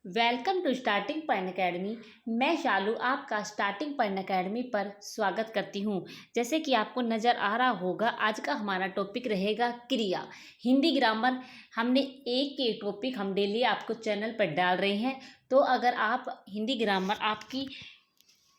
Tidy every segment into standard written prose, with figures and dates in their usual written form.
Welcome to starting point academy. मैं शालू आपका starting point academy पर स्वागत करती हूं। जैसे कि आपको नज़र आ रहा होगा, आज का हमारा टॉपिक रहेगा क्रिया, हिंदी ग्रामर। हमने एक के टॉपिक हम डेली आपको चैनल पर डाल रहे हैं। तो अगर आप हिंदी ग्रामर आपकी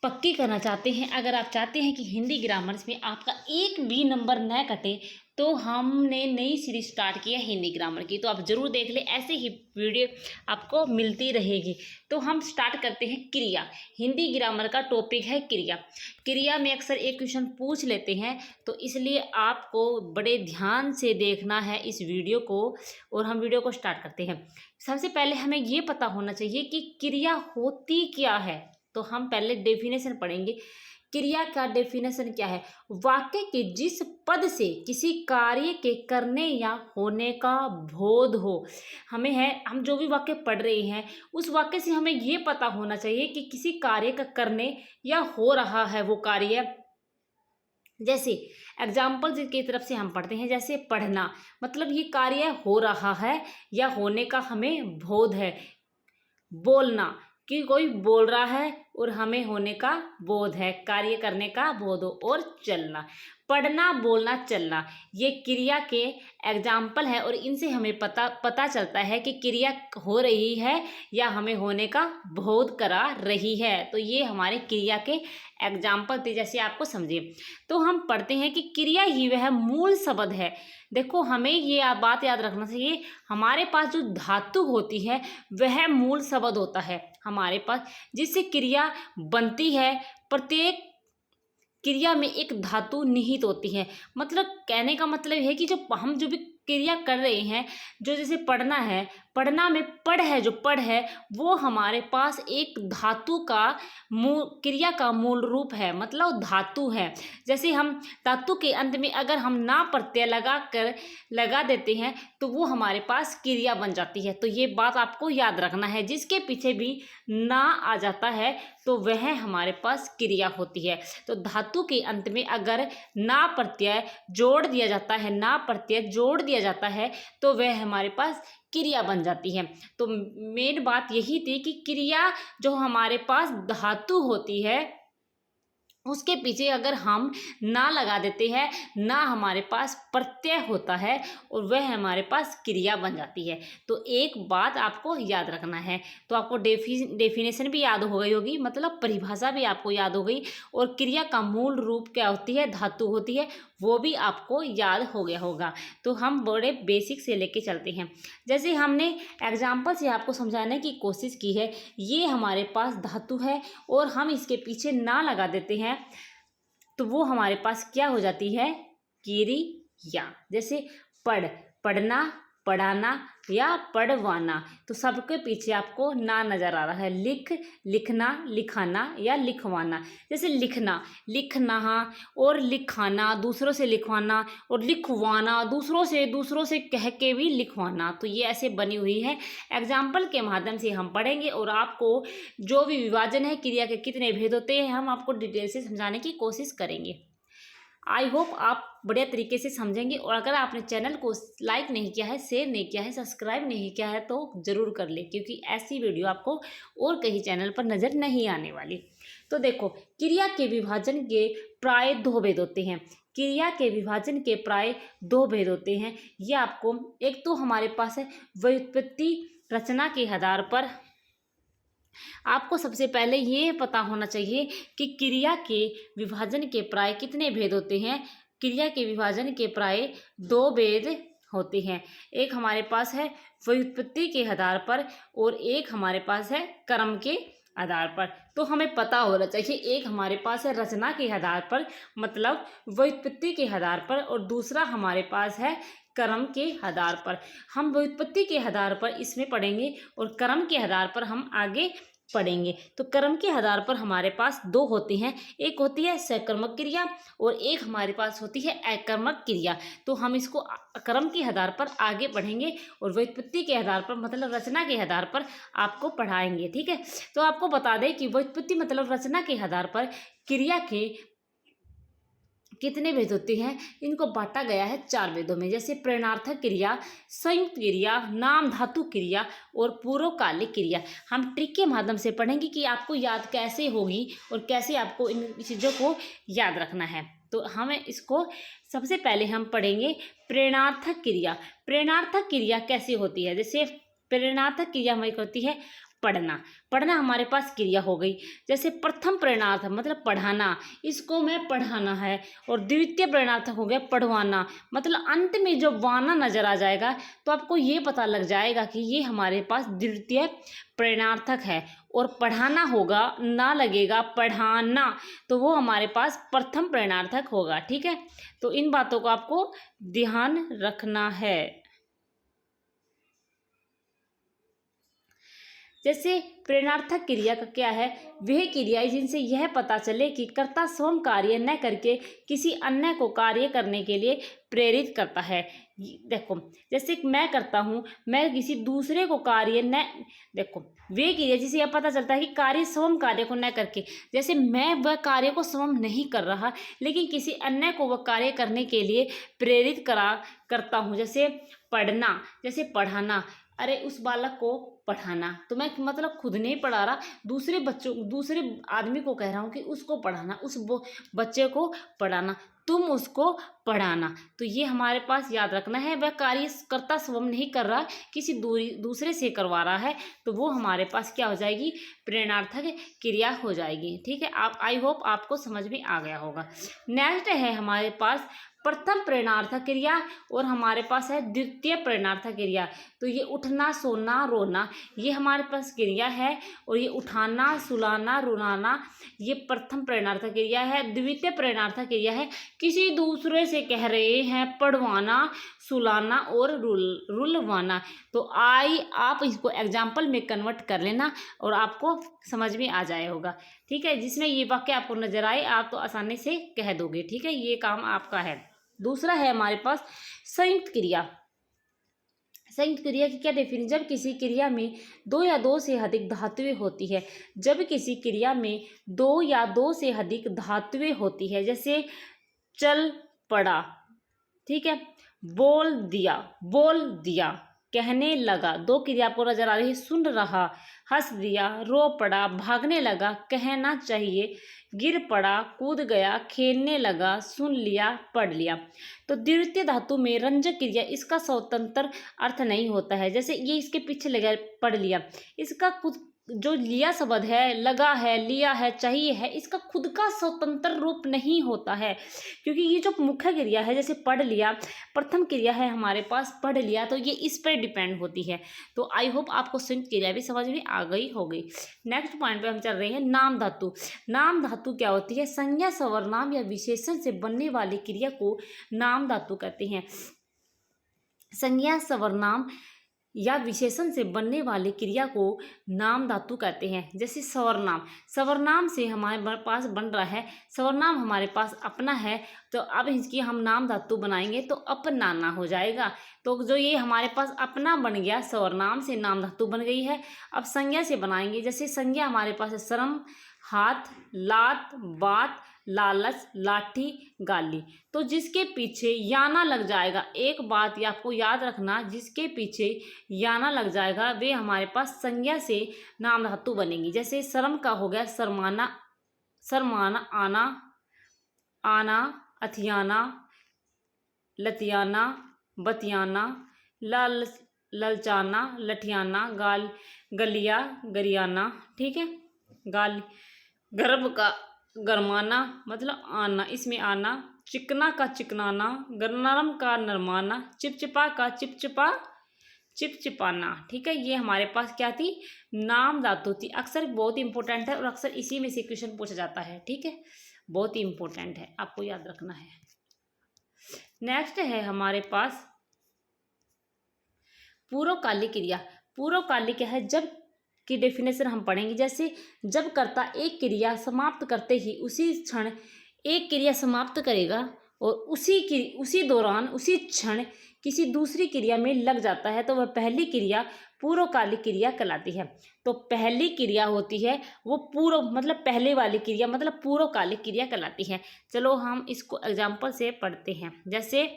पक्की करना चाहते हैं, अगर आप चाहते हैं कि हिंदी ग्रामर में आपका एक भी नंबर न कटे, तो हमने नई सीरीज स्टार्ट की है हिंदी ग्रामर की। तो आप ज़रूर देख लें, ऐसे ही वीडियो आपको मिलती रहेगी। तो हम स्टार्ट करते हैं क्रिया। हिंदी ग्रामर का टॉपिक है क्रिया। क्रिया में अक्सर एक क्वेश्चन पूछ लेते हैं, तो इसलिए आपको बड़े ध्यान से देखना है इस वीडियो को। और हम वीडियो को स्टार्ट करते हैं। सबसे पहले हमें ये पता होना चाहिए कि क्रिया होती क्या है। तो हम पहले डेफिनेशन पढ़ेंगे। क्रिया का डेफिनेशन क्या है? वाक्य के जिस पद से किसी कार्य के करने या होने का बोध हो। हम जो भी वाक्य पढ़ रहे हैं, उस वाक्य से हमें ये पता होना चाहिए कि किसी कार्य का करने या हो रहा है वो कार्य। जैसे एग्जाम्पल की तरफ से हम पढ़ते हैं, जैसे पढ़ना, मतलब ये कार्य हो रहा है या होने का हमें बोध है। बोलना, कि कोई बोल रहा है और हमें होने का बोध है, कार्य करने का बोध हो। और चलना, पढ़ना, बोलना, चलना, ये क्रिया के एग्जाम्पल है। और इनसे हमें पता चलता है कि क्रिया हो रही है या हमें होने का बोध करा रही है। तो ये हमारे क्रिया के एग्जाम्पल थे, जैसे आपको समझे। तो हम पढ़ते हैं कि क्रिया ही वह मूल शब्द है। देखो, हमें ये बात याद रखना चाहिए, हमारे पास जो धातु होती है वह मूल शब्द होता है हमारे पास, जिससे क्रिया बनती है। प्रत्येक क्रिया में एक धातु निहित होती है। मतलब कहने का मतलब है कि जो भी क्रिया कर रहे हैं, जो जैसे पढ़ना है, पढ़ना में पढ़ है, जो पढ़ है वो हमारे पास एक धातु का क्रिया का मूल रूप है, मतलब धातु है। जैसे हम धातु के अंत में अगर हम ना प्रत्यय लगा देते हैं, तो वो हमारे पास क्रिया बन जाती है। तो ये बात आपको याद रखना है, जिसके पीछे भी ना आ जाता है तो वह हमारे पास क्रिया होती है। तो धातु के अंत में अगर ना प्रत्यय जोड़ दिया जाता है तो वह हमारे पास क्रिया बन जाती है। तो मेन बात यही थी कि क्रिया जो हमारे पास धातु होती है, उसके पीछे अगर हम ना लगा देते हैं, ना हमारे पास प्रत्यय होता है, और वह हमारे पास क्रिया बन जाती है। तो एक बात आपको याद रखना है। तो आपको डेफिनेशन भी याद हो गई होगी, मतलब परिभाषा भी आपको याद हो गई। और क्रिया का मूल रूप क्या होती है, धातु होती है, वो भी आपको याद हो गया होगा। तो हम बड़े बेसिक से लेके चलते हैं। जैसे हमने एग्जाम्पल से आपको समझाने की कोशिश की है, ये हमारे पास धातु है और हम इसके पीछे ना लगा देते हैं, तो वो हमारे पास क्या हो जाती है, क्रिया। जैसे पढ़ना, पढ़ाना या पढ़वाना, तो सबके पीछे आपको ना नजर आ रहा है। लिखना, लिखाना या लिखवाना। जैसे लिखना और लिखाना, दूसरों से लिखवाना, और लिखवाना, दूसरों से कह के भी लिखवाना। तो ये ऐसे बनी हुई है। एग्जाम्पल के माध्यम से हम पढ़ेंगे, और आपको जो भी विभाजन है, क्रिया के कितने भेद होते हैं, हम आपको डिटेल से समझाने की कोशिश करेंगे। आई होप आप बढ़िया तरीके से समझेंगे। और अगर आपने चैनल को लाइक नहीं किया है, शेयर नहीं किया है, सब्सक्राइब नहीं किया है, तो ज़रूर कर ले, क्योंकि ऐसी वीडियो आपको और कहीं चैनल पर नज़र नहीं आने वाली। तो देखो, क्रिया के विभाजन के प्राय दो भेद होते हैं। क्रिया के विभाजन के प्राय दो भेद होते हैं। ये आपको, एक तो हमारे पास है व्युत्पत्ति रचना के आधार पर। आपको सबसे पहले ये पता होना चाहिए कि क्रिया के विभाजन के प्राय कितने भेद होते हैं। क्रिया के विभाजन के प्राय दो भेद होते हैं। एक हमारे पास है व्युत्पत्ति के आधार पर, और एक हमारे पास है क्रम के आधार पर। तो हमें पता होना चाहिए, एक हमारे पास है रचना के आधार पर, मतलब व्युत्पत्ति के आधार पर, और दूसरा हमारे पास है क्रम के आधार पर। हम व्युत्पत्ति के आधार पर इसमें पढ़ेंगे, और क्रम के आधार पर हम आगे पढ़ेंगे। तो क्रम के आधार पर हमारे पास दो होती हैं, एक होती है सकर्मक क्रिया, और एक हमारे पास होती है अकर्मक क्रिया। तो हम इसको क्रम के आधार पर आगे पढ़ेंगे, और व्युत्पत्ति के आधार पर, मतलब रचना के आधार पर आपको पढ़ाएंगे। ठीक है। तो आपको बता दें कि व्युत्पत्ति मतलब रचना के आधार पर कितने भेद होते हैं? इनको बांटा गया है 4 भेदों में, जैसे प्रेरणार्थक क्रिया, संयुक्त क्रिया, नाम धातु क्रिया और पूर्वकालिक क्रिया। हम ट्रिक के माध्यम से पढ़ेंगे कि आपको याद कैसे होगी और कैसे आपको इन चीज़ों को याद रखना है। तो हमें इसको सबसे पहले हम पढ़ेंगे प्रेरणार्थक क्रिया। प्रेरणार्थक क्रिया कैसे होती है? जैसे प्रेरणार्थक क्रिया हमारी होती है पढ़ना। पढ़ना हमारे पास क्रिया हो गई। जैसे प्रथम प्रेरणार्थ मतलब पढ़ाना, इसको मैं पढ़ाना है। और द्वितीय प्रेरणार्थक हो गया पढ़वाना, मतलब अंत में जो वाना नजर आ जाएगा तो आपको ये पता लग जाएगा कि ये हमारे पास द्वितीय प्रेरणार्थक है। और पढ़ाना होगा, ना लगेगा पढ़ाना, तो वो हमारे पास प्रथम प्रेरणार्थक होगा। ठीक है, तो इन बातों को आपको ध्यान रखना है। जैसे प्रेरणार्थक क्रिया का क्या है? वह क्रियाएं जिनसे यह पता चले कि कर्ता स्वयं कार्य न करके किसी अन्य को कार्य करने के लिए प्रेरित करता है। देखो, जैसे मैं करता हूँ, मैं किसी दूसरे को कार्य न, देखो वे क्रिया जिसे यह पता चलता है कि कार्य स्वयं कार्य को न करके, जैसे मैं वह कार्य को स्वयं नहीं कर रहा लेकिन किसी अन्य को वह कार्य करने के लिए प्रेरित करता हूँ। जैसे पढ़ना, जैसे पढ़ाना, अरे उस बालक को पढ़ाना, तो मैं मतलब खुद नहीं पढ़ा रहा, दूसरे आदमी को कह रहा हूँ कि उसको पढ़ाना, उस बच्चे को पढ़ाना, तुम उसको पढ़ाना। तो ये हमारे पास याद रखना है, वह कार्य कर्ता स्वयं नहीं कर रहा, किसी दूसरे से करवा रहा है, तो वो हमारे पास क्या हो जाएगी? प्रेरणार्थक क्रिया हो जाएगी। ठीक है, आप आई होप आपको समझ में आ गया होगा। नेक्स्ट है हमारे पास प्रथम प्रेरणार्थक क्रिया और हमारे पास है द्वितीय प्रेरणार्थक क्रिया। तो ये उठना, सोना, रोना, ये हमारे पास क्रिया है। और ये उठाना, सुलाना, रुलाना, ये प्रथम प्रेरणार्थक क्रिया है। द्वितीय प्रेरणार्थक क्रिया है किसी दूसरे से कह रहे हैं पढ़वाना, सुलाना और रुलवाना। तो आप इसको एग्जाम्पल में कन्वर्ट कर लेना और आपको समझ में आ जाए होगा। ठीक है, जिसमें ये वाक्य आपको नजर आए आप तो आसानी से कह दोगे। ठीक है, ये काम आपका है। दूसरा है हमारे पास संयुक्त क्रिया। संयुक्त क्रिया की क्या डेफिनेशन? जब किसी क्रिया में दो या दो से अधिक धातुएं होती है। जब किसी क्रिया में दो या दो से अधिक धातुएं होती है, जैसे चल पड़ा, ठीक है, बोल दिया, कहने लगा, दो क्रिया आपको नजर आ रही है, सुन रहा, हंस दिया, रो पड़ा, भागने लगा, कहना चाहिए, गिर पड़ा, कूद गया, खेलने लगा, सुन लिया, पढ़ लिया। तो द्वितीय धातु में रंजक क्रिया, इसका स्वतंत्र अर्थ नहीं होता है। जैसे ये इसके पीछे लगा पढ़ लिया, इसका खुद जो लिया शब्द है, लगा है, लिया है, चाहिए है, इसका खुद का स्वतंत्र रूप नहीं होता है, क्योंकि ये जो मुख्य क्रिया है, जैसे पढ़ लिया, प्रथम क्रिया है हमारे पास पढ़ लिया, तो ये इस पर डिपेंड होती है। तो आई होप आपको संयुक्त क्रिया भी समझ में आ गई होगी। नेक्स्ट पॉइंट पे हम चल रहे हैं नाम धातु। नाम धातु क्या होती है? संज्ञा, सर्वनाम या विशेषण से बनने वाली क्रिया को नाम धातु कहते हैं। संज्ञा, सर्वनाम या विशेषण से बनने वाली क्रिया को नाम धातु कहते हैं। जैसे सर्वनाम से हमारे पास बन रहा है, सर्वनाम हमारे पास अपना है, तो अब इसकी हम नाम धातु बनाएंगे तो अपनाना हो जाएगा। तो जो ये हमारे पास अपना बन गया, सर्वनाम से नाम धातु बन गई है। अब संज्ञा से बनाएंगे, जैसे संज्ञा हमारे पास है शर्म, हाथ, लात, बात, लालच, लाठी, गाली। तो जिसके पीछे याना लग जाएगा, एक बात ये आपको याद रखना, जिसके पीछे याना लग जाएगा वे हमारे पास संज्ञा से नाम धातु बनेगी। जैसे शर्म का हो गया शर्माना, आना, अथियाना, लतियाना, बतियाना, ललचाना, लठियाना, गलिया, गरियाना, ठीक है, गर्भ का गरमाना मतलब आना, इसमें आना, चिकना का चिकनाना, नरम का नरमाना, चिपचिपा का चिपचिपाना। ठीक है, ये हमारे पास क्या थी? नाम धातु थी। अक्सर बहुत इंपॉर्टेंट है और अक्सर इसी में से क्वेश्चन पूछा जाता है। ठीक है, बहुत ही इंपॉर्टेंट है, आपको याद रखना है। नेक्स्ट है हमारे पास पूर्वकालिक क्रिया। पूर्वकालिक क्या है? जब की डेफिनेशन हम पढ़ेंगे। जैसे जब कर्ता एक क्रिया समाप्त करते ही उसी क्षण एक क्रिया समाप्त करेगा और उसी दौरान उसी क्षण किसी दूसरी क्रिया में लग जाता है, तो वह पहली क्रिया पूर्वकालिक क्रिया कहलाती है। तो पहली क्रिया होती है वो पूर्व मतलब पहले वाली क्रिया मतलब पूर्वकालिक क्रिया कहलाती है। चलो हम इसको एग्जाम्पल से पढ़ते हैं। जैसे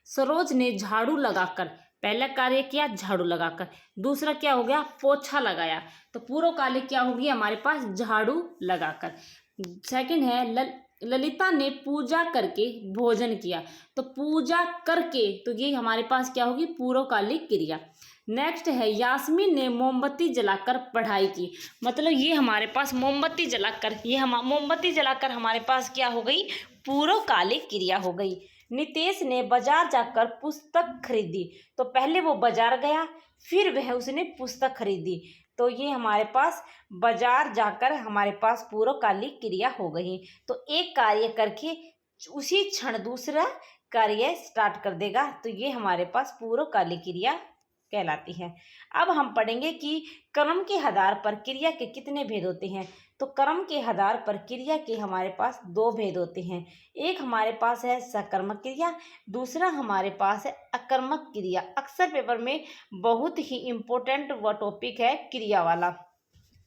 सरोज ने झाड़ू लगाकर, पहला कार्य किया झाड़ू लगाकर, दूसरा क्या हो गया पोछा लगाया, तो पूर्वकालिक क्या होगी हमारे पास झाड़ू लगाकर। सेकंड है ललिता ने पूजा करके भोजन किया, तो पूजा करके, तो ये हमारे पास क्या होगी पूर्वकालिक क्रिया। नेक्स्ट है यास्मीन ने मोमबत्ती जलाकर पढ़ाई की, मतलब ये हमारे पास मोमबत्ती जलाकर, ये हम मोमबत्ती जलाकर हमारे पास क्या हो गई पूर्वकालिक क्रिया हो गई। नितेश ने बाजार जाकर पुस्तक खरीदी, तो पहले वो बाजार गया फिर वह उसने पुस्तक खरीदी, तो ये हमारे पास बाजार जाकर हमारे पास पूर्वकालिक क्रिया हो गई। तो एक कार्य करके उसी क्षण दूसरा कार्य स्टार्ट कर देगा, तो ये हमारे पास पूर्वकालिक क्रिया कहलाती है। अब हम पढ़ेंगे कि कर्म के आधार पर क्रिया के कितने भेद होते हैं। तो कर्म के आधार पर क्रिया के हमारे पास दो भेद होते हैं। एक हमारे पास है सकर्मक क्रिया, दूसरा हमारे पास है अकर्मक क्रिया। अक्सर पेपर में बहुत ही इम्पोर्टेंट वह टॉपिक है क्रिया वाला,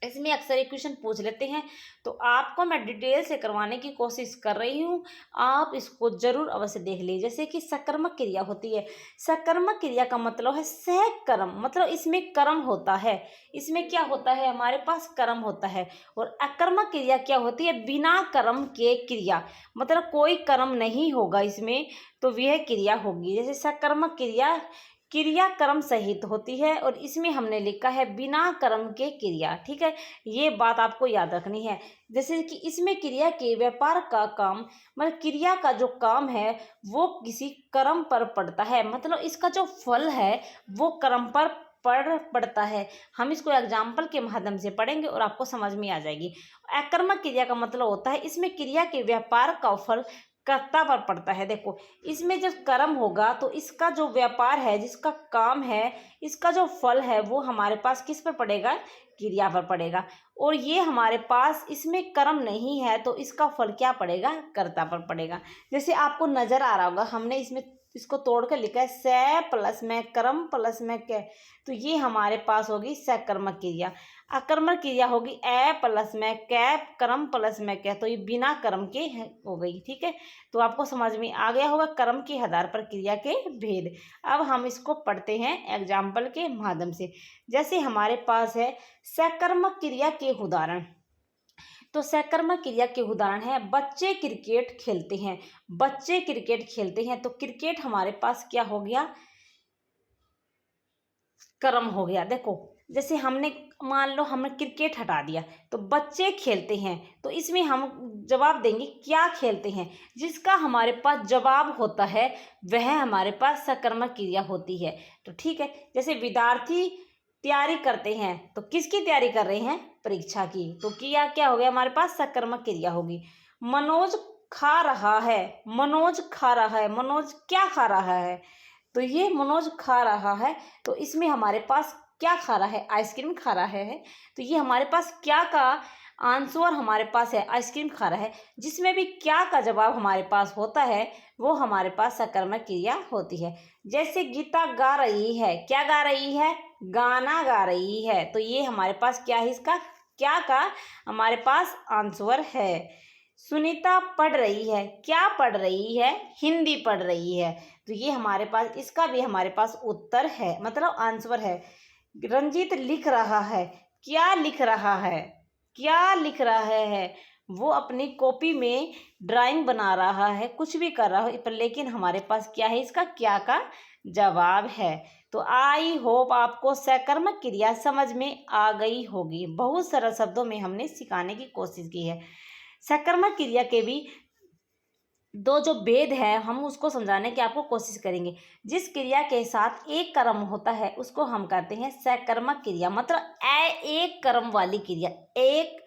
इसमें अक्सर एक क्वेश्चन पूछ लेते हैं, तो आपको मैं डिटेल से करवाने की कोशिश कर रही हूँ, आप इसको जरूर अवश्य देख लीजिए। जैसे कि सकर्मक क्रिया होती है, सकर्मक क्रिया का मतलब है सहकर्म, मतलब इसमें कर्म होता है, इसमें क्या होता है हमारे पास कर्म होता है। और अकर्मक क्रिया क्या होती है बिना कर्म के क्रिया, मतलब कोई कर्म नहीं होगा इसमें, तो वह क्रिया होगी। जैसे सकर्मक क्रिया क्रिया कर्म सहित होती है, और इसमें हमने लिखा है बिना कर्म के क्रिया, ठीक है, ये बात आपको याद रखनी है। जैसे कि इसमें क्रिया के व्यापार का काम, मतलब क्रिया का जो काम है वो किसी कर्म पर पड़ता है, मतलब इसका जो फल है वो कर्म पर पड़ता है। हम इसको एग्जाम्पल के माध्यम से पढ़ेंगे और आपको समझ में आ जाएगी। अकर्मक क्रिया का मतलब होता है इसमें क्रिया के व्यापार का फल कर्ता पर पड़ता है। देखो इसमें जब कर्म होगा तो इसका जो व्यापार है, जिसका काम है, इसका जो फल है वो हमारे पास किस पर पड़ेगा क्रिया पर पड़ेगा। और ये हमारे पास इसमें कर्म नहीं है तो इसका फल क्या पड़ेगा कर्ता पर पड़ेगा। जैसे आपको नजर आ रहा होगा हमने इसमें इसको तोड़ कर लिखा है से प्लस में कर्म प्लस में के, तो ये हमारे पास होगी सकर्मक क्रिया। अकर्मक क्रिया होगी ए प्लस में कै कर्म प्लस में कै, तो ये बिना कर्म के हो गई, ठीक है। तो आपको समझ में आ गया होगा कर्म के आधार पर क्रिया के भेद। अब हम इसको पढ़ते हैं एग्जाम्पल के माध्यम से। जैसे हमारे पास है सकर्मक क्रिया के उदाहरण, तो सकर्मक क्रिया के उदाहरण है बच्चे क्रिकेट खेलते हैं, बच्चे क्रिकेट खेलते हैं, तो क्रिकेट हमारे पास क्या हो गया कर्म हो गया। देखो जैसे हमने मान लो हमने क्रिकेट हटा दिया तो बच्चे खेलते हैं, तो इसमें हम जवाब देंगे क्या खेलते हैं, जिसका हमारे पास जवाब होता है वह हमारे पास सकर्मक क्रिया होती है। तो ठीक है, जैसे विद्यार्थी तैयारी करते हैं, तो किसकी तैयारी कर रहे हैं परीक्षा की, तो किया क्या हो गया हमारे पास सकर्मक क्रिया होगी। मनोज खा रहा है, मनोज खा रहा है, मनोज क्या खा रहा है, तो ये मनोज खा रहा है, तो इसमें हमारे पास क्या खा रहा है आइसक्रीम खा रहा है, तो ये हमारे पास क्या का आंसर हमारे पास है आइसक्रीम खा रहा है। जिसमें भी क्या का जवाब हमारे पास होता है वो हमारे पास सकर्मक क्रिया होती है। जैसे गीता गा रही है, क्या गा रही है गाना गा रही है, तो ये हमारे पास क्या है इसका क्या का हमारे पास आंसर है। सुनीता पढ़ रही है, क्या पढ़ रही है हिंदी पढ़ रही है, तो ये हमारे पास इसका भी हमारे पास उत्तर है, मतलब आंसर है। रंजीत लिख रहा है, क्या लिख रहा है, क्या लिख रहा है, वो अपनी कॉपी में ड्राइंग बना रहा है, कुछ भी कर रहा है, पर लेकिन हमारे पास क्या है इसका क्या का जवाब है। तो आई होप आपको सकर्मक क्रिया समझ में आ गई होगी। बहुत सरल शब्दों में हमने सिखाने की कोशिश की है। सकर्मक क्रिया के भी दो जो भेद है हम उसको समझाने की आपको कोशिश करेंगे। जिस क्रिया के साथ एक कर्म होता है उसको हम कहते हैं सकर्मक क्रिया, मतलब एक कर्म वाली क्रिया, एक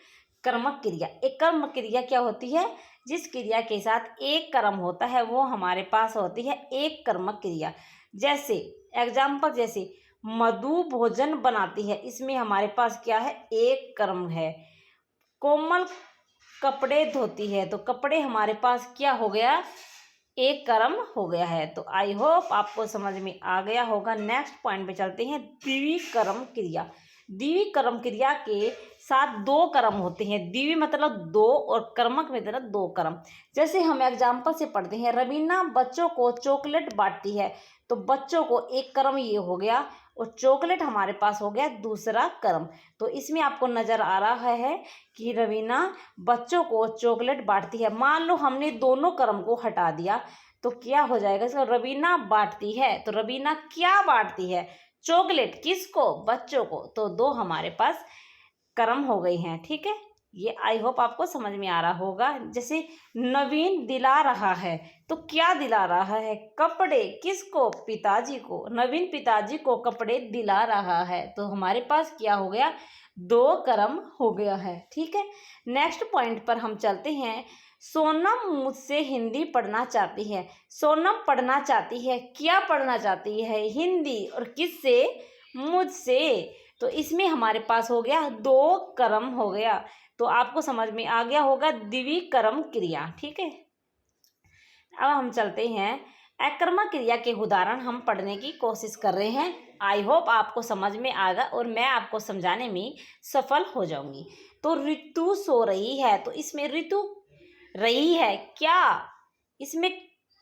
कर्मक क्रिया। एक कर्म क्रिया क्या होती है, जिस क्रिया के साथ एक कर्म होता है वो हमारे पास होती है एक कर्मक क्रिया। जैसे एग्जाम्पल, जैसे मधु भोजन बनाती है, इसमें हमारे पास क्या है एक कर्म है। कोमल कपड़े धोती है, तो कपड़े हमारे पास क्या हो गया एक कर्म हो गया है। तो आई होप आपको समझ में आ गया होगा। नेक्स्ट पॉइंट पे चलते हैं, द्विकर्म क्रिया। द्विकर्म क्रिया के साथ दो कर्म होते हैं। द्वि मतलब दो और कर्मक मतलब दो कर्म। जैसे हम एग्जाम्पल से पढ़ते हैं, रवीना बच्चों को चॉकलेट बांटती है। तो बच्चों को एक कर्म ये हो गया और चॉकलेट हमारे पास हो गया दूसरा कर्म। तो इसमें आपको नजर आ रहा है कि रवीना बच्चों को चॉकलेट बांटती है। मान लो हमने दोनों कर्म को हटा दिया तो क्या हो जाएगा इसका, रवीना बांटती है। तो रवीना क्या बांटती है, चॉकलेट। किसको, बच्चों को। तो दो हमारे पास कर्म हो गई हैं। ठीक है, ये आई होप आपको समझ में आ रहा होगा। जैसे नवीन दिला रहा है, तो क्या दिला रहा है, कपड़े। किसको, पिताजी को। नवीन पिताजी को कपड़े दिला रहा है। तो हमारे पास क्या हो गया, दो कर्म हो गया है। ठीक है, नेक्स्ट पॉइंट पर हम चलते हैं। सोनम मुझसे हिंदी पढ़ना चाहती है। सोनम पढ़ना चाहती है, क्या पढ़ना चाहती है, हिंदी। और किससे, मुझसे। तो इसमें हमारे पास हो गया दो कर्म हो गया। तो आपको समझ में आ गया होगा द्विकर्म क्रिया। ठीक है, अब हम चलते हैं, अकर्मक क्रिया के उदाहरण हम पढ़ने की कोशिश कर रहे हैं। आई होप आपको समझ में आएगा और मैं आपको समझाने में सफल हो जाऊंगी। तो ऋतु सो रही है, तो इसमें ऋतु रही है क्या, इसमें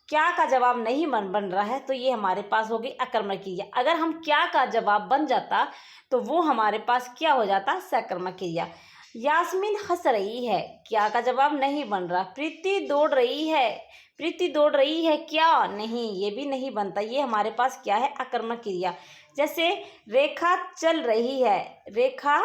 क्या का जवाब नहीं बन रहा है। तो ये हमारे पास हो गई अकर्मक क्रिया। अगर हम क्या का जवाब बन जाता तो वो हमारे पास क्या हो जाता, सकर्मक क्रिया। यास्मीन हंस रही है, क्या का जवाब नहीं बन रहा। प्रीति दौड़ रही है, प्रीति दौड़ रही है क्या, नहीं, ये भी नहीं बनता। ये हमारे पास क्या है, अकर्मक क्रिया। जैसे रेखा चल रही है, रेखा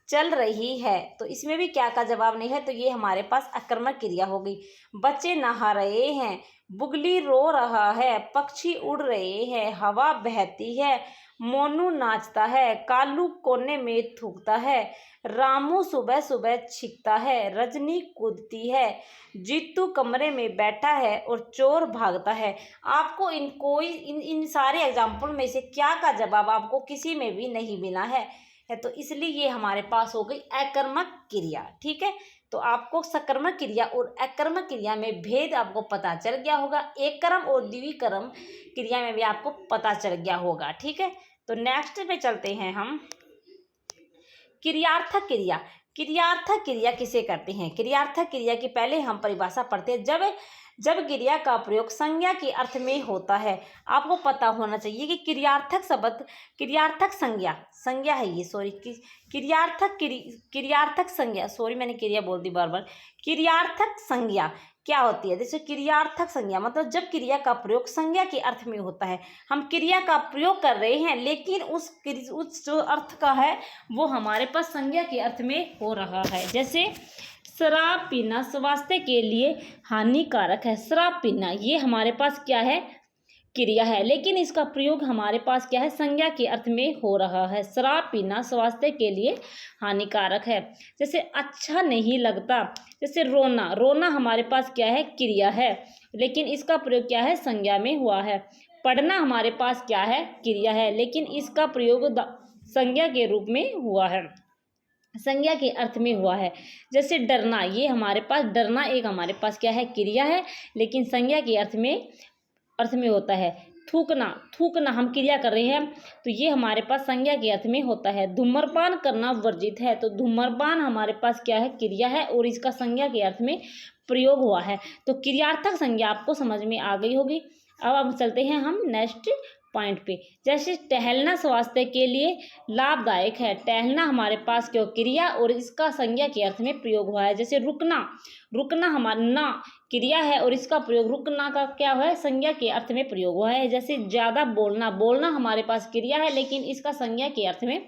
चल रही है। तो इसमें भी क्या का जवाब नहीं है। तो ये हमारे पास अकर्मक क्रिया हो गई। बच्चे नहा रहे हैं, बुगली रो रहा है, पक्षी उड़ रहे हैं, हवा बहती है, मोनू नाचता है, कालू कोने में थूकता है, रामू सुबह सुबह छिपता है, रजनी कूदती है, जीतू कमरे में बैठा है और चोर भागता है। आपको इन सारे एग्जाम्पल में से क्या का जवाब आपको किसी में भी नहीं मिला है। तो इसलिए ये हमारे पास हो गई अकर्मक क्रिया। ठीक है, तो आपको सकर्मक क्रिया और अकर्मक क्रिया में भेद आपको पता चल गया होगा। एक कर्म और द्विकर्म क्रिया में भी आपको पता चल गया होगा। ठीक है, तो नेक्स्ट पे चलते हैं हम, क्रियार्थक क्रिया। क्रियार्थक क्रिया किसे करते हैं। क्रियार्थक क्रिया की पहले हम परिभाषा पढ़ते हैं। जब क्रिया का प्रयोग संज्ञा के अर्थ में होता है। आपको पता होना चाहिए कि क्रियार्थक शब्द, क्रियार्थक संज्ञा है ये, सॉरी, क्रियार्थक संज्ञा, सॉरी मैंने क्रिया बोल दी बार बार। क्रियार्थक संज्ञा क्या होती है, जैसे क्रियार्थक संज्ञा मतलब जब क्रिया का प्रयोग संज्ञा के अर्थ में होता है। हम क्रिया का प्रयोग कर रहे हैं लेकिन उस जो अर्थ का है वो हमारे पास संज्ञा के अर्थ में हो रहा है। जैसे शराब पीना स्वास्थ्य के लिए हानिकारक है। शराब पीना ये हमारे पास क्या है, क्रिया है, लेकिन इसका प्रयोग हमारे पास क्या है, संज्ञा के अर्थ में हो रहा है। शराब पीना स्वास्थ्य के लिए हानिकारक है। जैसे अच्छा नहीं लगता, जैसे रोना, रोना हमारे पास क्या है, क्रिया है, लेकिन इसका प्रयोग क्या है, संज्ञा में हुआ है। पढ़ना हमारे पास क्या है, क्रिया है, लेकिन इसका प्रयोग संज्ञा के रूप में हुआ है, संज्ञा के अर्थ में हुआ है। जैसे डरना, ये हमारे पास डरना एक हमारे पास क्या है, क्रिया है, लेकिन संज्ञा के अर्थ में होता है। थूकना, थूकना हम क्रिया कर रहे हैं तो ये हमारे पास संज्ञा के अर्थ में होता है। धूम्रपान करना वर्जित है, तो धूम्रपान हमारे पास क्या है, क्रिया है और इसका संज्ञा के अर्थ में प्रयोग हुआ है। तो क्रियार्थक संज्ञा आपको समझ में आ गई होगी। अब चलते हैं हम नेक्स्ट पॉइंट पे। जैसे टहलना स्वास्थ्य के लिए लाभदायक है, टहलना हमारे पास क्यों, क्रिया और इसका संज्ञा के अर्थ में प्रयोग हुआ है। जैसे रुकना, रुकना हमारा ना क्रिया है और इसका प्रयोग रुकना का क्या हुआ है, संज्ञा के अर्थ में प्रयोग हुआ है। जैसे ज़्यादा बोलना, बोलना हमारे पास क्रिया है लेकिन इसका संज्ञा के अर्थ में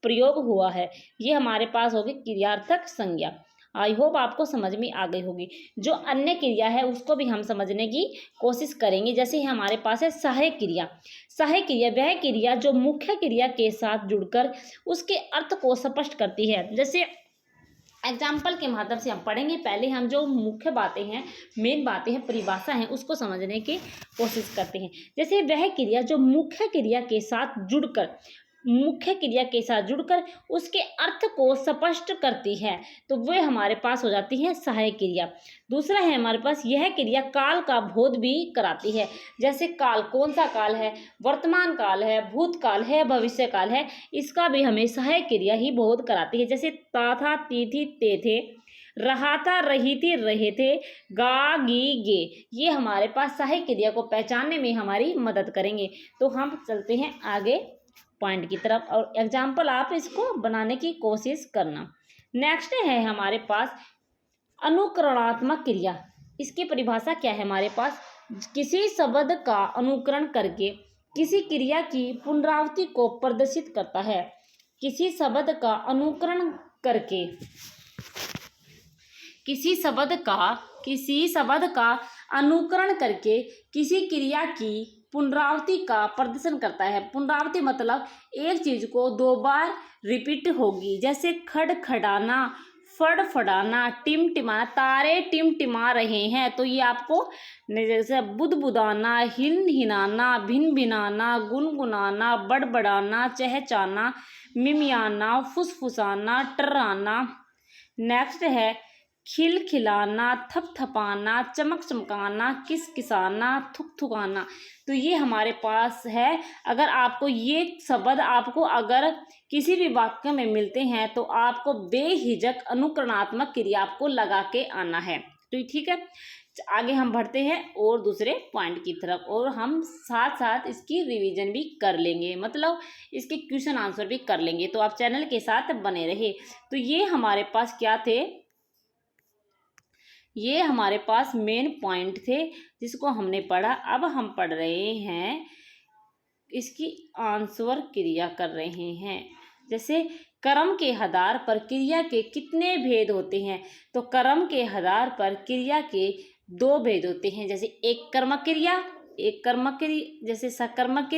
प्रयोग हुआ है। ये हमारे पास होगी क्रियार्थक संज्ञा। आई होप आपको समझ में आ गई होगी। जो अन्य क्रिया है उसको भी हम समझने की कोशिश करेंगे। जैसे हमारे पास है सहायक क्रिया। सहायक क्रिया वह क्रिया जो मुख्य क्रिया के साथ जुड़कर उसके अर्थ को स्पष्ट करती है। जैसे एग्जाम्पल के माध्यम से हम पढ़ेंगे। पहले हम जो मुख्य बातें हैं, मेन बातें हैं, परिभाषा हैं, उसको समझने की कोशिश करते हैं। जैसे वह क्रिया जो मुख्य क्रिया के साथ जुड़कर मुख्य क्रिया के साथ जुड़कर उसके अर्थ को स्पष्ट करती है, तो वह हमारे पास हो जाती है सहायक क्रिया। दूसरा है हमारे पास, यह क्रिया काल का बोध भी कराती है। जैसे काल, कौन सा काल है? वर्तमान काल है, भूतकाल है, भविष्य काल है, इसका भी हमें सहायक क्रिया ही बोध कराती है। जैसे ता था, ती थी, ते थे, रहा था, रही थी, रहे थे, गा, गी, गे, ये हमारे पास सहायक क्रिया को पहचानने में हमारी मदद करेंगे। तो हम चलते हैं आगे पॉइंट की तरफ और एग्जाम्पल आप इसको बनाने की कोशिश करना। नेक्स्ट है हमारे पास अनुकरणात्मक क्रिया। इसकी परिभाषा क्या है हमारे पास? किसी शब्द का अनुकरण करके किसी क्रिया की पुनरावृत्ति को प्रदर्शित करता है। किसी शब्द का अनुकरण करके किसी शब्द का अनुकरण करके किसी क्रिया की पुनरावृत्ति का प्रदर्शन करता है। पुनरावृत्ति मतलब एक चीज को दो बार रिपीट होगी। जैसे खड़खड़ाना, फड़फड़ाना, टिमटिमाना, तारे टिमटिमा रहे हैं, तो ये आपको जैसे बुदबुदाना, हिनहिनाना, भिनभिनाना, गुनगुनाना, बड़बड़ाना, चहचहाना, मिमियाना, फुसफुसाना, टर्राना। नेक्स्ट है खिलखिलाना, थपथपाना, चमकचमकाना, किसकिसाना, थुकथुकाना। तो ये हमारे पास है। अगर आपको ये शब्द अगर किसी भी वाक्य में मिलते हैं तो आपको बेहिचक अनुकरणात्मक क्रिया आपको लगा के आना है। तो ठीक है, आगे हम बढ़ते हैं और दूसरे पॉइंट की तरफ, और हम साथ साथ इसकी रिवीजन भी कर लेंगे, मतलब इसके क्वेश्चन आंसर भी कर लेंगे। तो आप चैनल के साथ बने रहे। तो ये हमारे पास क्या थे? ये हमारे पास मेन पॉइंट थे जिसको हमने पढ़ा। अब हम पढ़ रहे हैं इसकी आंसर क्रिया कर रहे हैं। जैसे कर्म के आधार पर क्रिया के कितने भेद होते हैं? तो कर्म के आधार पर क्रिया के दो भेद होते हैं। जैसे एक कर्मक क्रिया, जैसे सकर्मक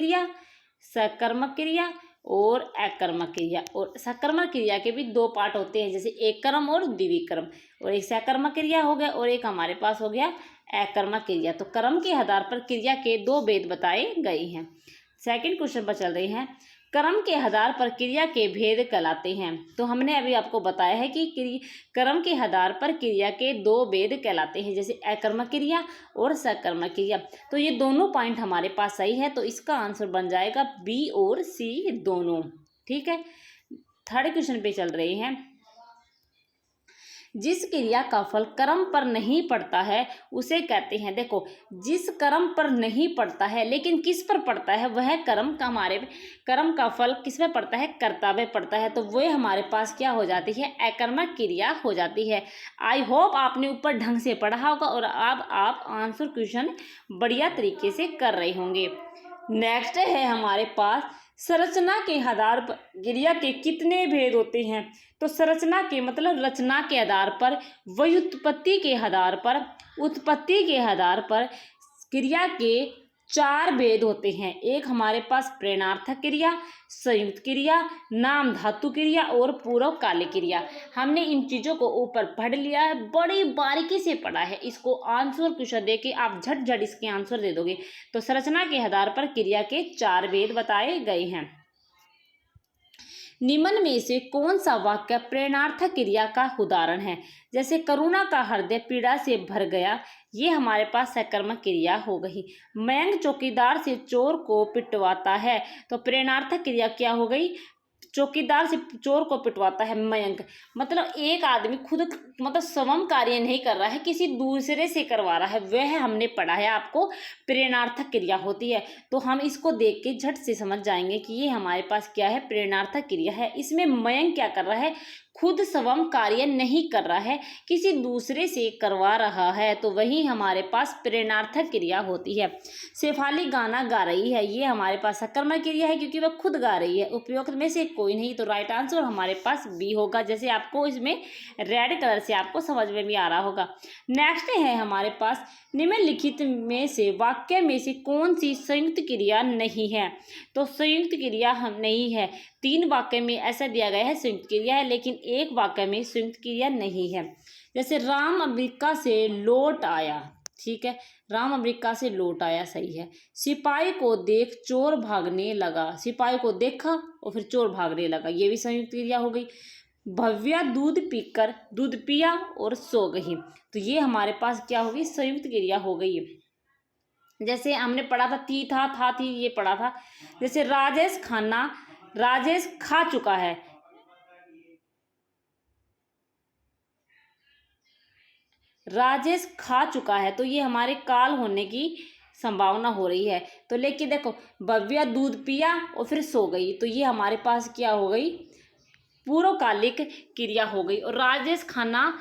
क्रिया और अकर्मक क्रिया। और सकर्मक क्रिया के भी दो पार्ट होते हैं, जैसे एक कर्म और द्वितीय कर्म। और एक सकर्मक क्रिया हो गया और एक हमारे पास हो गया अकर्मक क्रिया। तो कर्म के आधार पर क्रिया के दो भेद बताए गए हैं। सेकंड क्वेश्चन पर चल रहे हैं, कर्म के आधार पर क्रिया के भेद कहलाते हैं। तो हमने अभी आपको बताया है कि कर्म के आधार पर क्रिया के दो भेद कहलाते हैं, जैसे अकर्मक क्रिया और सकर्मक क्रिया। तो ये दोनों पॉइंट हमारे पास सही है, तो इसका आंसर बन जाएगा बी और सी दोनों। ठीक है, थर्ड क्वेश्चन पे चल रहे हैं, जिस क्रिया का फल कर्म पर नहीं पड़ता है उसे कहते हैं। देखो, जिस कर्म पर नहीं पड़ता है लेकिन किस पर पड़ता है, वह कर्म का फल किस पर पड़ता है? कर्ता पे पड़ता है। तो वह हमारे पास क्या हो जाती है? अकर्मक क्रिया हो जाती है। आई होप आपने ऊपर ढंग से पढ़ा होगा और अब आप आंसर क्वेश्चन बढ़िया तरीके से कर रहे होंगे। नेक्स्ट है हमारे पास, संरचना के आधार पर क्रिया के कितने भेद होते हैं? तो संरचना के मतलब रचना के आधार पर, व्युत्पत्ति के आधार पर, उत्पत्ति के आधार पर क्रिया के चार भेद होते हैं। एक हमारे पास प्रेरणार्थक क्रिया, संयुक्त क्रिया, नाम धातु क्रिया और पूर्वकालिक क्रिया। हमने इन चीज़ों को ऊपर पढ़ लिया है, बड़ी बारीकी से पढ़ा है। इसको आंसर क्वेश्चन दे के आप झट इसके आंसर दे दोगे। तो संरचना के आधार पर क्रिया के चार भेद बताए गए हैं। निम्न में से कौन सा वाक्य प्रेरणार्थक क्रिया का उदाहरण है? जैसे करुणा का हृदय पीड़ा से भर गया, ये हमारे पास सकर्मक क्रिया हो गई। मयंक चौकीदार से चोर को पिटवाता है, तो प्रेरणार्थक क्रिया क्या हो गई? चौकीदार से चोर को पिटवाता है मयंक। मतलब एक आदमी खुद मतलब स्वयं कार्य नहीं कर रहा है, किसी दूसरे से करवा रहा है, वह हमने पढ़ा है आपको प्रेरणार्थक क्रिया होती है। तो हम इसको देख के झट से समझ जाएंगे कि ये हमारे पास क्या है? प्रेरणार्थक क्रिया है। इसमें मयंक क्या कर रहा है? खुद स्वयं कार्य नहीं कर रहा है, किसी दूसरे से करवा रहा है, तो वही हमारे पास प्रेरणार्थक क्रिया होती है। शेफाली गाना गा रही है, ये हमारे पास सकर्मक क्रिया है क्योंकि वह खुद गा रही है। उपयुक्त में से कोई नहीं, तो राइट आंसर हमारे पास बी होगा। जैसे आपको इसमें रेड कलर से आपको समझ में भी आ रहा होगा। नेक्स्ट है हमारे पास, निम्नलिखित में से वाक्य में से कौन सी संयुक्त क्रिया नहीं है? तो संयुक्त क्रिया हम नहीं है। 3 वाक्य में ऐसा दिया गया है संयुक्त क्रिया है, लेकिन एक वाक्य में संयुक्त क्रिया नहीं है। जैसे राम अमेरिका से लौट आया, ठीक है। राम अमेरिका से लौट आया, सही है। सिपाही को देख चोर भागने लगा, सिपाही को देखा और फिर चोर भागने लगा, ये भी संयुक्त क्रिया हो गई। भव्या दूध पीकर दूध पिया और सो गई, तो ये हमारे पास क्या होगी, संयुक्त क्रिया हो गई। जैसे हमने पढ़ा था था थी, ये पढ़ा था। जैसे राजेश खाना, राजेश खा चुका है, राजेश खा चुका है, तो ये हमारे काल होने की संभावना हो रही है। तो लेकिन देखो, भव्या दूध पिया और फिर सो गई, तो ये हमारे पास क्या हो गई, पूर्वकालिक क्रिया हो गई। और राजेश खाना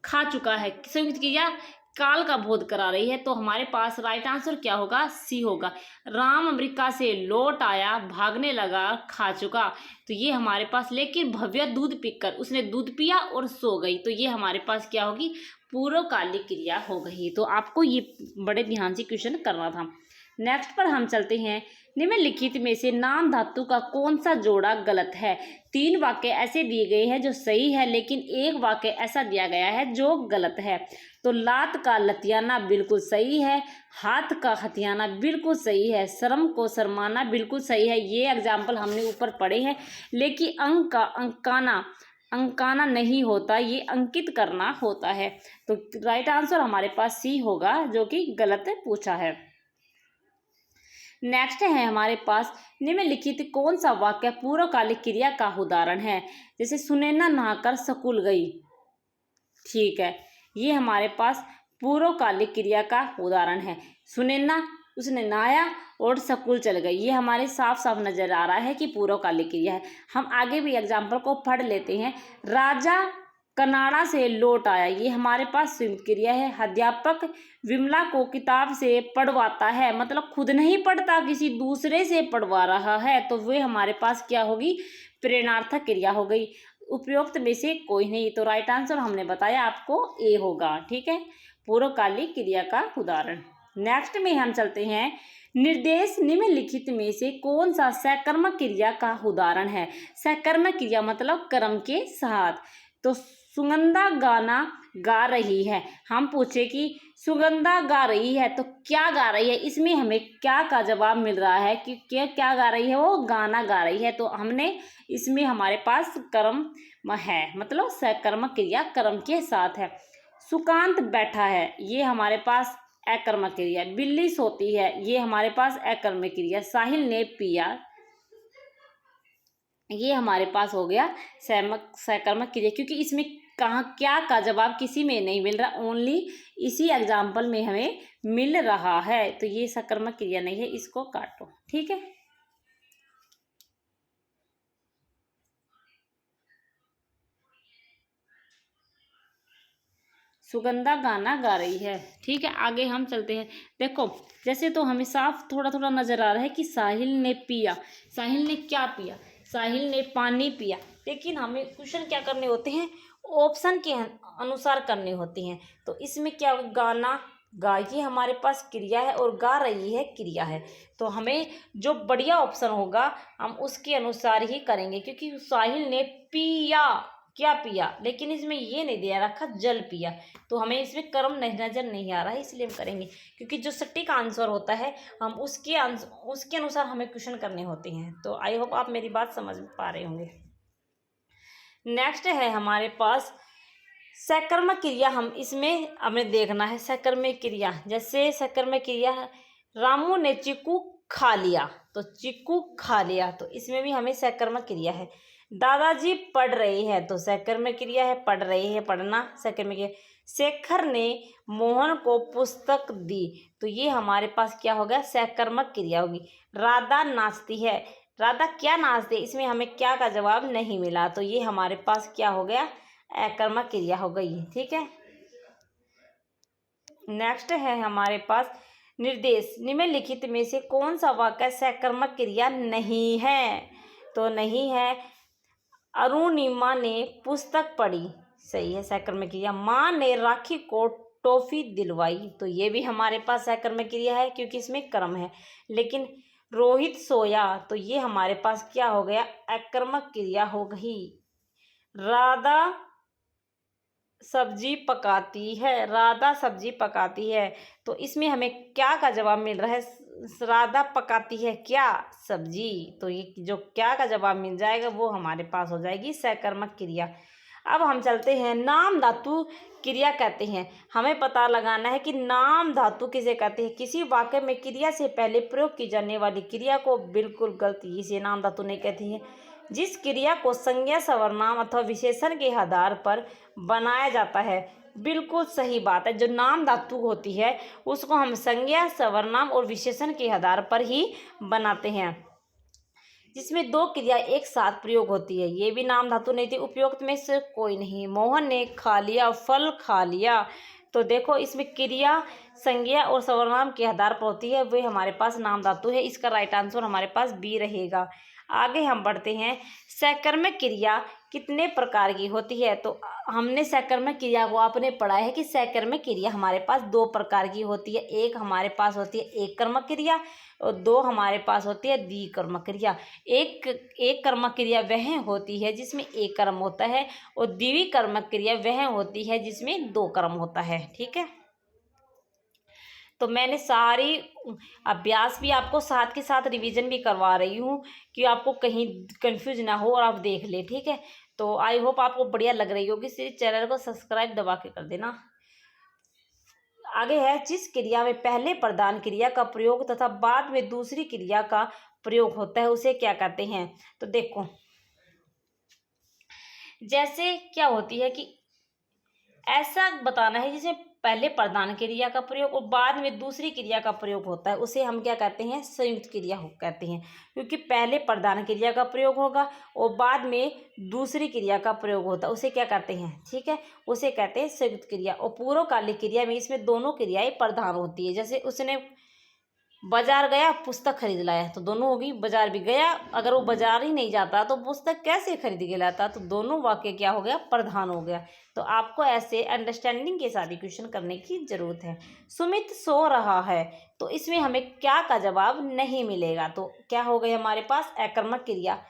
खा चुका है, संयुक्त क्रिया काल का बोध करा रही है, तो हमारे पास राइट आंसर क्या होगा, सी होगा। राम अमेरिका से लौट आया, भागने लगा, खा चुका, तो ये हमारे पास, लेकिन भव्या दूध पीकर, उसने दूध पिया और सो गई, तो ये हमारे पास क्या होगी, पूर्वकालिक क्रिया हो गई। तो आपको ये बड़े ध्यान से क्वेश्चन करना था। नेक्स्ट पर हम चलते हैं। निम्नलिखित में से नाम धातु का कौन सा जोड़ा गलत है। 3 वाक्य ऐसे दिए गए हैं जो सही है, लेकिन एक वाक्य ऐसा दिया गया है जो गलत है। तो लात का लतियाना बिल्कुल सही है, हाथ का हथियाना बिल्कुल सही है, शर्म को शर्माना बिल्कुल सही है, ये एग्जाम्पल हमने ऊपर पढ़े हैं। लेकिन अंक का अंकाना, अंकाना नहीं होता, ये अंकित करना होता है। तो राइट आंसर हमारे पास सी होगा, जो कि गलत पूछा है। नेक्स्ट है हमारे पास, निम्नलिखित कौन सा वाक्य पूर्वकालिक क्रिया का उदाहरण है। जैसे सुनैना नहाकर स्कूल गई, ठीक है, ये हमारे पास पूर्वकालिक क्रिया का उदाहरण है। सुनैना, उसने नहाया और स्कूल चल गई, ये हमारे साफ साफ नजर आ रहा है कि पूर्वकालिक क्रिया है। हम आगे भी एग्जाम्पल को पढ़ लेते हैं। राजा कनाडा से लौट आया, ये हमारे पास संयुक्त क्रिया है। अध्यापक विमला को किताब से पढ़वाता है, मतलब खुद नहीं पढ़ता, किसी दूसरे से पढ़वा रहा है, तो वे हमारे पास क्या होगी, प्रेरणार्थक क्रिया हो गई। उपयुक्त में से कोई नहीं, तो राइट आंसर हमने बताया आपको ए होगा, ठीक है, पूर्वकालिक क्रिया का उदाहरण। नेक्स्ट में हम चलते हैं। निर्देश निम्नलिखित में से कौन सा सकर्मक क्रिया का उदाहरण है। सकर्मक क्रिया मतलब कर्म के साथ। तो सुगंधा गाना गा रही है, हम पूछे कि सुगंधा गा रही है तो क्या गा रही है, इसमें हमें क्या का जवाब मिल रहा है कि क्या गा रही है, वो गाना गा रही है, तो हमने इसमें हमारे पास कर्म है, मतलब सकर्मक क्रिया कर्म के साथ है। सुकांत बैठा है, ये हमारे पास अकर्मक क्रिया। बिल्ली सोती है, ये हमारे पास अकर्मक क्रिया। साहिल ने पिया, ये हमारे पास हो गया सकर्मक क्रिया, क्योंकि इसमें कहाँ क्या का जवाब किसी में नहीं मिल रहा, ओनली इसी एग्जाम्पल में हमें मिल रहा है, तो ये सकर्मक क्रिया नहीं है, इसको काटो, ठीक है। सुगंधा गाना गा रही है, ठीक है। आगे हम चलते हैं। देखो, जैसे तो हमें साफ थोड़ा थोड़ा नजर आ रहा है कि साहिल ने पिया, साहिल ने क्या पिया, साहिल ने पानी पिया, लेकिन हमें क्वेश्चन क्या करने होते हैं, ऑप्शन के अनुसार करने होते हैं। तो इसमें क्या, गाना गा, ये हमारे पास क्रिया है और गा रही है क्रिया है, तो हमें जो बढ़िया ऑप्शन होगा हम उसके अनुसार ही करेंगे, क्योंकि साहिल ने पिया, क्या पिया, लेकिन इसमें ये नहीं दिया रखा जल पिया, तो हमें इसमें कर्म नहीं नजर नहीं आ रहा है, इसलिए हम करेंगे, क्योंकि जो सटीक आंसर होता है हम उसके अनुसार हमें क्वेश्चन करने होते हैं। तो आई होप आप मेरी बात समझ पा रहे होंगे। नेक्स्ट है हमारे पास सकर्मक क्रिया, हम इसमें हमें देखना है सकर्मक क्रिया। जैसे सकर्मक क्रिया, रामू ने चीकू खा लिया, तो चीकू खा लिया, तो इसमें भी हमें सकर्मक क्रिया है। दादाजी पढ़ रहे हैं, तो सकर्मक क्रिया है, पढ़ रहे हैं, पढ़ना सकर्मक क्रिया। शेखर ने मोहन को पुस्तक दी, तो ये हमारे पास क्या हो गया, सकर्मक क्रिया होगी। राधा नाचती है, राधा क्या नाचती है, इसमें हमें क्या का जवाब नहीं मिला, तो ये हमारे पास क्या हो गया, अकर्मक क्रिया हो गई, ठीक है। नेक्स्ट है हमारे पास निर्देश निम्नलिखित में से कौन सा वाक्य सकर्मक क्रिया नहीं है। तो नहीं है, अरुणिमा ने पुस्तक पढ़ी, सही है, सकर्मक क्रिया। माँ ने राखी को टॉफी दिलवाई, तो ये भी हमारे पास सकर्मक क्रिया है, क्योंकि इसमें कर्म है। लेकिन रोहित सोया, तो ये हमारे पास क्या हो गया, अकर्मक क्रिया हो गई। राधा सब्जी पकाती है। राधा सब्जी पकाती है। तो इसमें हमें क्या का जवाब मिल रहा है? राधा पकाती है क्या? सब्जी। तो ये जो क्या का जवाब मिल जाएगा वो हमारे पास हो जाएगी सकर्मक क्रिया। अब हम चलते हैं नाम धातु क्रिया कहते हैं। हमें पता लगाना है कि नाम धातु किसे कहते हैं। किसी वाक्य में क्रिया से पहले प्रयोग की जाने वाली क्रिया को बिल्कुल गलत, इसे नाम धातु नहीं कहती है। जिस क्रिया को संज्ञा, सर्वनाम अथवा विशेषण के आधार पर बनाया जाता है, बिल्कुल सही बात है। जो नाम धातु होती है उसको हम संज्ञा, सर्वनाम और विशेषण के आधार पर ही बनाते हैं, जिसमें दो क्रिया एक साथ प्रयोग होती है। ये भी नाम धातु नहीं थी। उपयुक्त में से कोई नहीं। मोहन ने खा लिया, फल खा लिया। तो देखो इसमें क्रिया संज्ञा और सर्वनाम के आधार पर होती है, वे हमारे पास नाम धातु है। इसका राइट आंसर हमारे पास बी रहेगा। आगे हम बढ़ते हैं। सकर्मक क्रिया कितने प्रकार की होती है? तो हमने सकर्मक क्रिया को आपने पढ़ा है कि सकर्मक क्रिया हमारे पास दो प्रकार की होती है। एक हमारे पास होती है एक कर्मक क्रिया और दो हमारे पास होती है द्विकर्मक क्रिया। एक कर्मक क्रिया वह होती है जिसमें एक कर्म होता है और द्विकर्मक क्रिया वह होती है जिसमें दो कर्म होता है। ठीक है, तो मैंने सारी अभ्यास भी आपको साथ के साथ रिवीजन भी करवा रही हूँ कि आपको कहीं कंफ्यूज ना हो और आप देख ले। ठीक है, तो आई होप आपको बढ़िया लग रही होगी। इस चैनल को सब्सक्राइब दबा के कर देना। आगे है, जिस क्रिया में पहले प्रधान क्रिया का प्रयोग तथा बाद में दूसरी क्रिया का प्रयोग होता है उसे क्या कहते हैं? तो देखो, जैसे क्या होती है कि ऐसा बताना है जिसमें पहले प्रधान क्रिया का प्रयोग और बाद में दूसरी क्रिया का प्रयोग होता है, उसे हम क्या कहते हैं? संयुक्त क्रिया कहते हैं। क्योंकि पहले प्रधान क्रिया का प्रयोग होगा और बाद में दूसरी क्रिया का प्रयोग होता है, उसे क्या कहते हैं? ठीक है, उसे कहते हैं संयुक्त क्रिया। और पूर्वकालिक क्रिया में इसमें दोनों क्रियाएं प्रधान होती है। जैसे उसने बाजार गया, पुस्तक खरीद लाया, तो दोनों होगी। बाजार भी गया, अगर वो बाजार ही नहीं जाता तो पुस्तक कैसे खरीद के लाता? तो दोनों वाक्य क्या हो गया? प्रधान हो गया। तो आपको ऐसे अंडरस्टैंडिंग के साथ क्वेश्चन करने की जरूरत है। सुमित सो रहा है, तो इसमें हमें क्या का जवाब नहीं मिलेगा। तो क्या हो गई हमारे पास? अकर्मक क्रिया।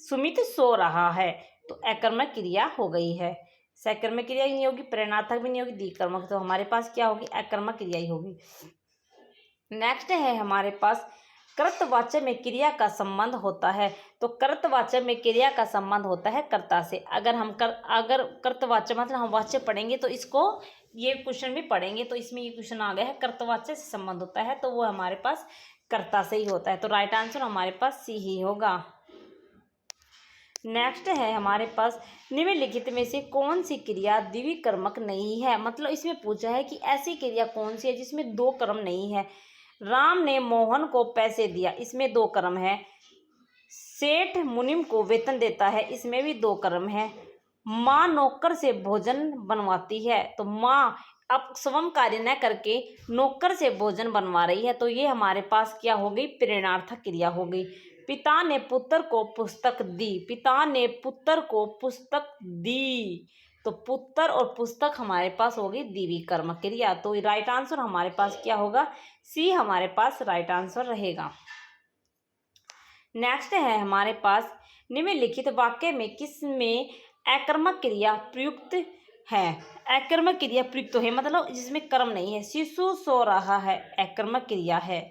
सुमित सो रहा है, तो अकर्मक क्रिया हो गई है। सकर्मक क्रिया ही नहीं होगी, प्रेरणार्थक भी नहीं होगी, द्विकर्मक। तो हमारे पास क्या होगी? अकर्मक क्रिया ही होगी। नेक्स्ट है हमारे पास, कर्तवाचक में क्रिया का संबंध होता है। तो कर्तवाचक में क्रिया का संबंध होता है कर्ता से। अगर कर्तवाचक मतलब हम वाच्य पढ़ेंगे तो इसको ये क्वेश्चन भी पढ़ेंगे, तो इसमें ये क्वेश्चन आ गया है कर्तवाचक से संबंध होता है, तो वो हमारे पास कर्ता से ही होता है। तो राइट आंसर हमारे पास सी ही होगा। नेक्स्ट है हमारे पास, निम्नलिखित में से कौन सी क्रिया द्विकर्मक नहीं है? मतलब इसमें पूछा है कि ऐसी क्रिया कौन सी है जिसमें दो कर्म नहीं है। राम ने मोहन को पैसे दिया, इसमें दो कर्म है। सेठ मुनीम को वेतन देता है, इसमें भी दो कर्म है। माँ नौकर से भोजन बनवाती है, तो माँ अब स्वयं कार्य न करके नौकर से भोजन बनवा रही है, तो ये हमारे पास क्या हो गई? प्रेरणार्थक क्रिया हो गई। पिता ने पुत्र को पुस्तक दी, पिता ने पुत्र को पुस्तक दी, तो पुत्र और पुस्तक हमारे पास होगी द्विकर्मक क्रिया। तो राइट आंसर हमारे पास क्या होगा? सी हमारे पास राइट आंसर रहेगा। नेक्स्ट है हमारे पास, निम्नलिखित वाक्य में किसमें अकर्मक क्रिया प्रयुक्त है? अकर्मक क्रिया प्रयुक्त है मतलब जिसमें कर्म नहीं है। शिशु सो रहा है, अकर्मक क्रिया है।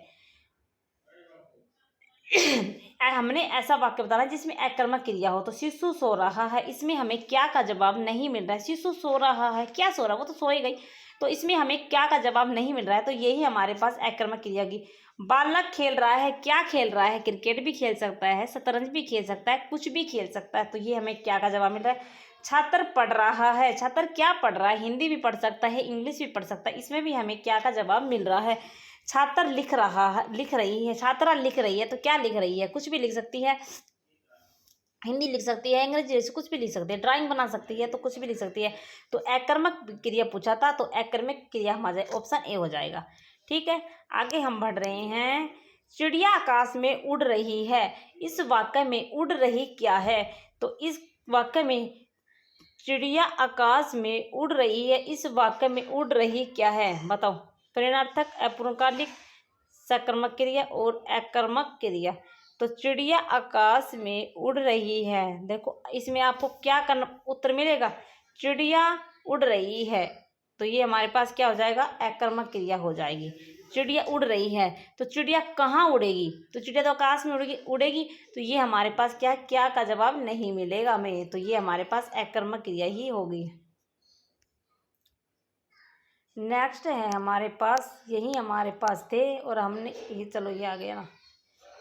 हमने ऐसा वाक्य बताना जिसमें अकर्मक क्रिया हो। तो शिशु सो रहा है, इसमें हमें क्या का जवाब नहीं मिल रहा है? शिशु सो रहा है, क्या सो रहा है? वो तो सोए गई। तो इसमें हमें क्या का जवाब नहीं मिल रहा है, तो यही हमारे पास अकर्मक क्रिया की। बालक खेल रहा है, क्या खेल रहा है? क्रिकेट भी खेल सकता है, शतरंज भी खेल सकता है, कुछ भी खेल सकता है, तो ये हमें क्या का जवाब मिल रहा है? छात्र पढ़ रहा है, छात्र क्या पढ़ रहा है? हिंदी भी पढ़ सकता है, इंग्लिश भी पढ़ सकता है, इसमें भी हमें क्या का जवाब मिल रहा है? छात्र लिख रहा है, लिख रही है, छात्रा लिख रही है, तो क्या लिख रही है? कुछ भी लिख सकती है, हिंदी लिख सकती है, अंग्रेजी से कुछ भी लिख सकती है, ड्राइंग बना सकती है, तो कुछ भी लिख सकती है। तो अकर्मक क्रिया पूछा था, तो अकर्मक क्रिया हमारा ऑप्शन ए हो जाएगा। ठीक है, आगे हम बढ़ रहे हैं। चिड़िया आकाश में उड़ रही है, इस वाक्य में उड़ रही क्या है? तो इस वाक्य में चिड़िया आकाश में उड़ रही है, इस वाक्य में उड़ रही क्या है? बताओ। प्रेरणार्थक, अपूर्णकालिक, सकर्मक क्रिया और अकर्मक क्रिया। तो चिड़िया आकाश में उड़ रही है। देखो इसमें आपको क्या करना, उत्तर मिलेगा चिड़िया उड़ रही है। तो ये हमारे पास क्या हो जाएगा, अकर्मक क्रिया हो जाएगी। चिड़िया उड़ रही है, तो चिड़िया कहाँ उड़ेगी, तो चिड़िया तो आकाश में उड़ेगी उड़ेगी तो ये हमारे पास क्या क्या का जवाब नहीं मिलेगा हमें। तो ये हमारे पास अकर्मक क्रिया ही होगी। नेक्स्ट है हमारे पास, यही हमारे पास थे और हमने ये, चलो ये आ गया ना।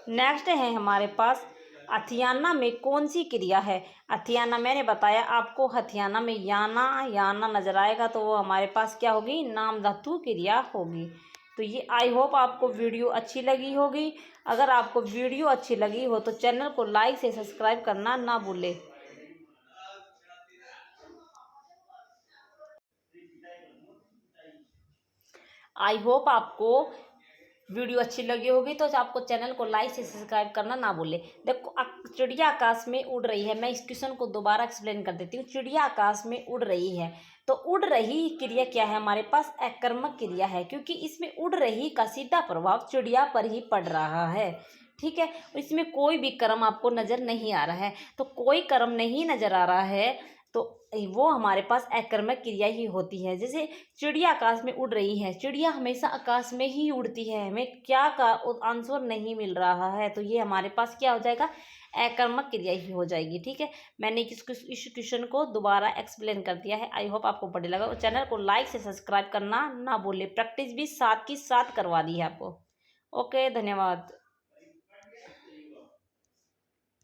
नेक्स्ट है हमारे पास अथियाना में कौन सी क्रिया है। अथियाना मैंने बताया आपको, हथियाना में याना याना नजर आएगा तो वो हमारे पास क्या होगी, नाम धातु क्रिया होगी। तो ये आई होप आपको वीडियो अच्छी लगी होगी। अगर आपको वीडियो अच्छी लगी हो तो चैनल को लाइक से सब्सक्राइब करना ना भूले। आई होप आपको वीडियो अच्छी लगी होगी तो आपको चैनल को लाइक से सब्सक्राइब करना ना भूले। देखो चिड़िया आकाश में उड़ रही है, मैं इस क्वेश्चन को दोबारा एक्सप्लेन कर देती हूँ। चिड़िया आकाश में उड़ रही है, तो उड़ रही क्रिया क्या है, हमारे पास अकर्मक क्रिया है, क्योंकि इसमें उड़ रही का सीधा प्रभाव चिड़िया पर ही पड़ रहा है। ठीक है, इसमें कोई भी कर्म आपको नजर नहीं आ रहा है, तो कोई कर्म नहीं नजर आ रहा है तो वो हमारे पास अकर्मक क्रिया ही होती है। जैसे चिड़िया आकाश में उड़ रही है, चिड़िया हमेशा आकाश में ही उड़ती है, हमें क्या का आंसर नहीं मिल रहा है, तो ये हमारे पास क्या हो जाएगा, अकर्मक क्रिया ही हो जाएगी। ठीक है, मैंने इस क्वेश्चन को दोबारा एक्सप्लेन कर दिया है। आई होप आपको बढ़िया लगा और चैनल को लाइक से सब्सक्राइब करना ना भूले। प्रैक्टिस भी साथ की साथ करवा दी है आपको। ओके, धन्यवाद।